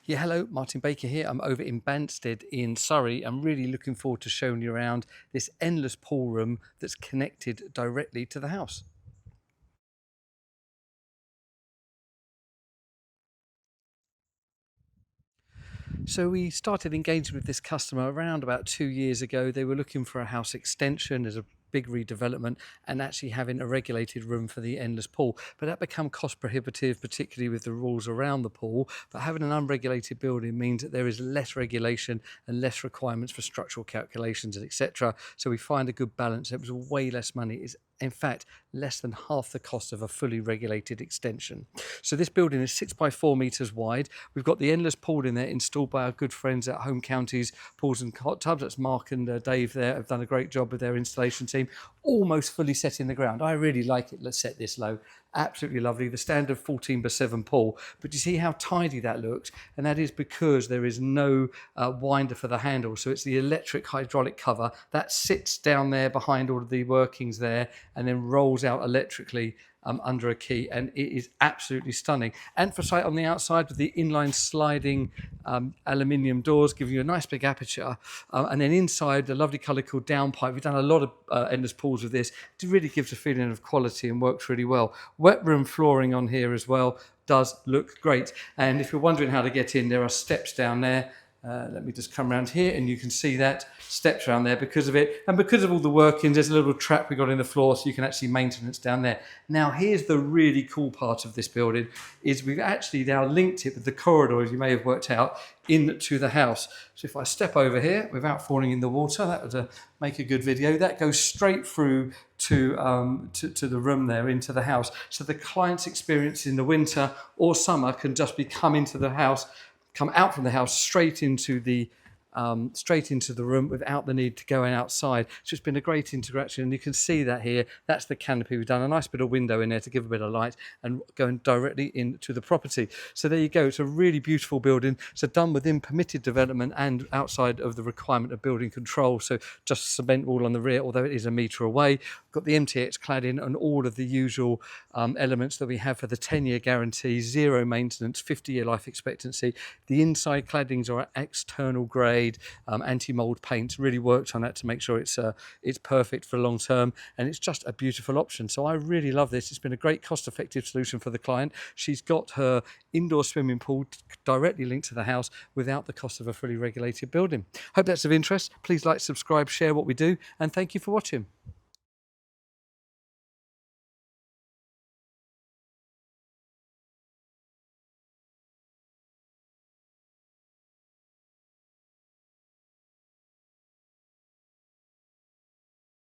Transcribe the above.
Yeah, hello, Martin Baker here. I'm over in Banstead in Surrey. I'm really looking forward to showing you around this endless pool room that's connected directly to the house. So we started engaging with this customer around about 2 years ago. They were looking for a house extension as a big redevelopment and actually having a regulated room for the endless pool. But that became cost prohibitive, particularly with the rules around the pool. But having an unregulated building means that there is less regulation and less requirements for structural calculations and etc. So we find a good balance. It was way less money. It's in fact less than half the cost of a fully regulated extension. So this building is 6 by 4 meters wide. We've got the endless pool in there installed by our good friends at Home Counties Pools and Hot Tubs. That's Mark and Dave there have done a great job with their installation team. Almost fully set in the ground. I really like it. Let's set this low. Absolutely lovely. The standard 14 by 7 pool. But you see how tidy that looks? And that is because there is no winder for the handle. So it's the electric hydraulic cover that sits down there behind all of the workings there and then rolls out electrically under a key, and it is absolutely stunning. Anthracite on the outside with the inline sliding aluminium doors, giving you a nice big aperture, and then inside the lovely colour called downpipe. We've done a lot of endless pools with this. It really gives a feeling of quality and works really well. Wet room flooring on here as well does look great. And if you're wondering how to get in, there are steps down there. Let me just come around here and you can see that steps around there because of it, and because of all the workings. There's a little trap we got in the floor so you can actually maintenance down there. Now here's the really cool part of this building is we've actually now linked it with the corridor, as you may have worked out, into the house. So if I step over here without falling in the water, that would make a good video. That goes straight through to the room there, into the house. So the client's experience in the winter or summer can just be come into the house, come out from the house straight into the room without the need to go outside. So it's been a great interaction, and you can see that here. That's the canopy. We've done a nice bit of window in there to give a bit of light and going directly into the property. So there you go. It's a really beautiful building. So done within permitted development and outside of the requirement of building control. So just cement wall on the rear, although it is a metre away. We've got the MTX cladding and all of the usual elements that we have for the 10-year guarantee, zero maintenance, 50-year life expectancy. The inside claddings are external grade, anti-mold paint. Really worked on that to make sure it's perfect for long term, and it's just a beautiful option. So I really love this. It's been a great cost-effective solution for the client. She's got her indoor swimming pool directly linked to the house without the cost of a fully regulated building. Hope that's of interest. Please like, subscribe, share what we do, and thank you for watching.